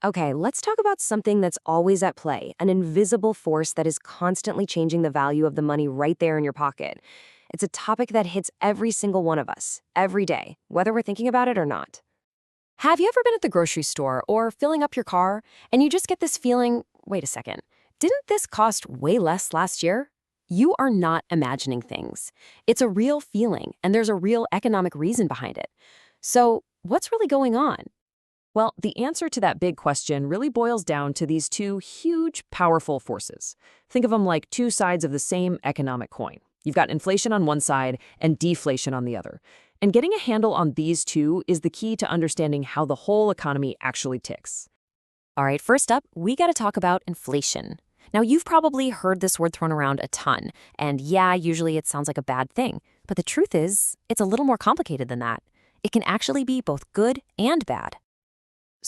Okay, let's talk about something that's always at play, an invisible force that is constantly changing the value of the money right there in your pocket. It's a topic that hits every single one of us, every day, whether we're thinking about it or not. Have you ever been at the grocery store or filling up your car, and you just get this feeling, wait a second, didn't this cost way less last year? You are not imagining things. It's a real feeling, and there's a real economic reason behind it. So, what's really going on? Well, the answer to that big question really boils down to these two huge, powerful forces. Think of them like two sides of the same economic coin. You've got inflation on one side and deflation on the other. And getting a handle on these two is the key to understanding how the whole economy actually ticks. All right, first up, we got to talk about inflation. Now, you've probably heard this word thrown around a ton, and yeah, usually it sounds like a bad thing. But the truth is, it's a little more complicated than that. It can actually be both good and bad.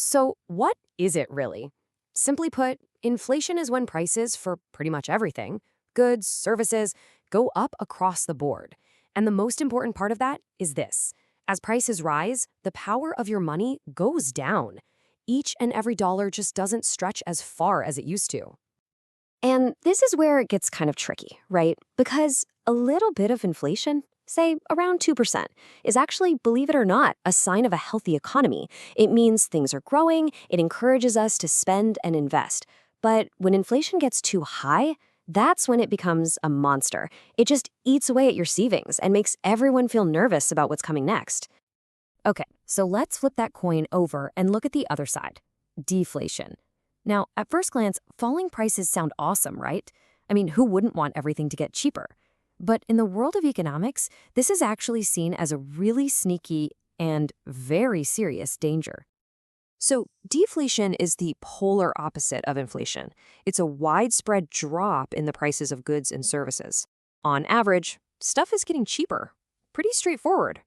So, what is it really? Simply put, inflation is when prices for pretty much everything, goods, services, go up across the board. And the most important part of that is this. As prices rise, the power of your money goes down. Each and every dollar just doesn't stretch as far as it used to. And this is where it gets kind of tricky, right? Because a little bit of inflation, say around 2%, is actually, believe it or not, a sign of a healthy economy. It means things are growing, it encourages us to spend and invest. But when inflation gets too high, that's when it becomes a monster. It just eats away at your savings and makes everyone feel nervous about what's coming next. Okay, so let's flip that coin over and look at the other side, deflation. Now, at first glance, falling prices sound awesome, right? I mean, who wouldn't want everything to get cheaper? But in the world of economics, this is actually seen as a really sneaky and very serious danger. So deflation is the polar opposite of inflation. It's a widespread drop in the prices of goods and services. On average, stuff is getting cheaper. Pretty straightforward.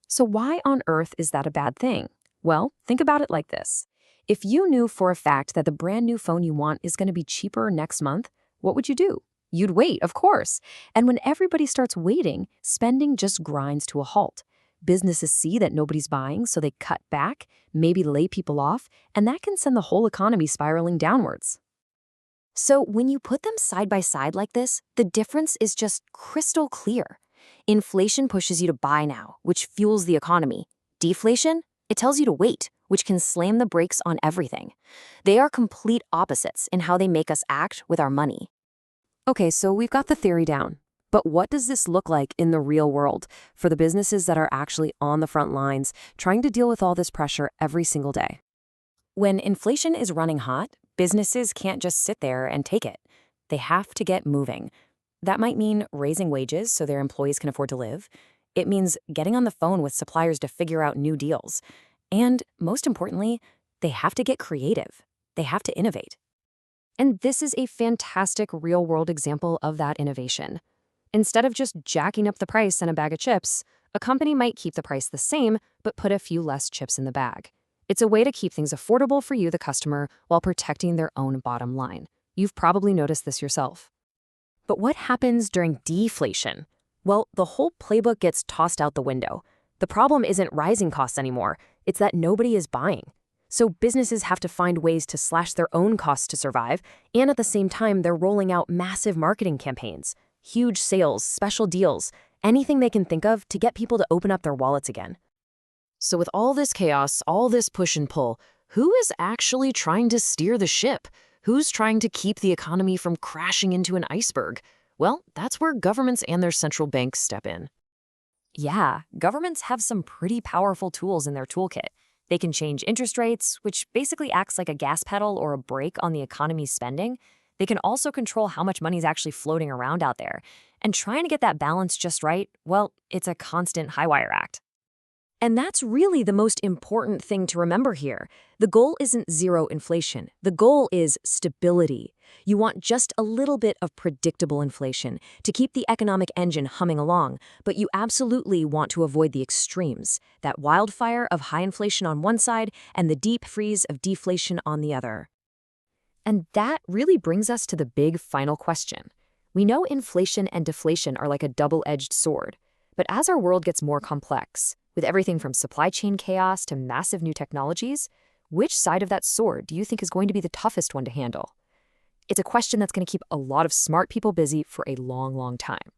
So why on earth is that a bad thing? Well, think about it like this. If you knew for a fact that the brand new phone you want is going to be cheaper next month, what would you do? You'd wait, of course. And when everybody starts waiting, spending just grinds to a halt. Businesses see that nobody's buying, so they cut back, maybe lay people off, and that can send the whole economy spiraling downwards. So when you put them side by side like this, the difference is just crystal clear. Inflation pushes you to buy now, which fuels the economy. Deflation, it tells you to wait, which can slam the brakes on everything. They are complete opposites in how they make us act with our money. Okay, so we've got the theory down. But what does this look like in the real world for the businesses that are actually on the front lines, trying to deal with all this pressure every single day? When inflation is running hot, businesses can't just sit there and take it. They have to get moving. That might mean raising wages so their employees can afford to live. It means getting on the phone with suppliers to figure out new deals. And most importantly, they have to get creative. They have to innovate. And this is a fantastic real-world example of that innovation. Instead of just jacking up the price in a bag of chips, a company might keep the price the same, but put a few less chips in the bag. It's a way to keep things affordable for you, the customer, while protecting their own bottom line. You've probably noticed this yourself. But what happens during deflation? Well, the whole playbook gets tossed out the window. The problem isn't rising costs anymore. It's that nobody is buying. So businesses have to find ways to slash their own costs to survive, and at the same time, they're rolling out massive marketing campaigns. Huge sales, special deals, anything they can think of to get people to open up their wallets again. So with all this chaos, all this push and pull, who is actually trying to steer the ship? Who's trying to keep the economy from crashing into an iceberg? Well, that's where governments and their central banks step in. Yeah, governments have some pretty powerful tools in their toolkit. They can change interest rates, which basically acts like a gas pedal or a brake on the economy's spending. They can also control how much money is actually floating around out there. And trying to get that balance just right, well, it's a constant high-wire act. And that's really the most important thing to remember here. The goal isn't zero inflation. The goal is stability. You want just a little bit of predictable inflation to keep the economic engine humming along, but you absolutely want to avoid the extremes, that wildfire of high inflation on one side and the deep freeze of deflation on the other. And that really brings us to the big final question. We know inflation and deflation are like a double-edged sword, but as our world gets more complex, with everything from supply chain chaos to massive new technologies, Which side of that sword do you think is going to be the toughest one to handle? It's a question that's going to keep a lot of smart people busy for a long, long time.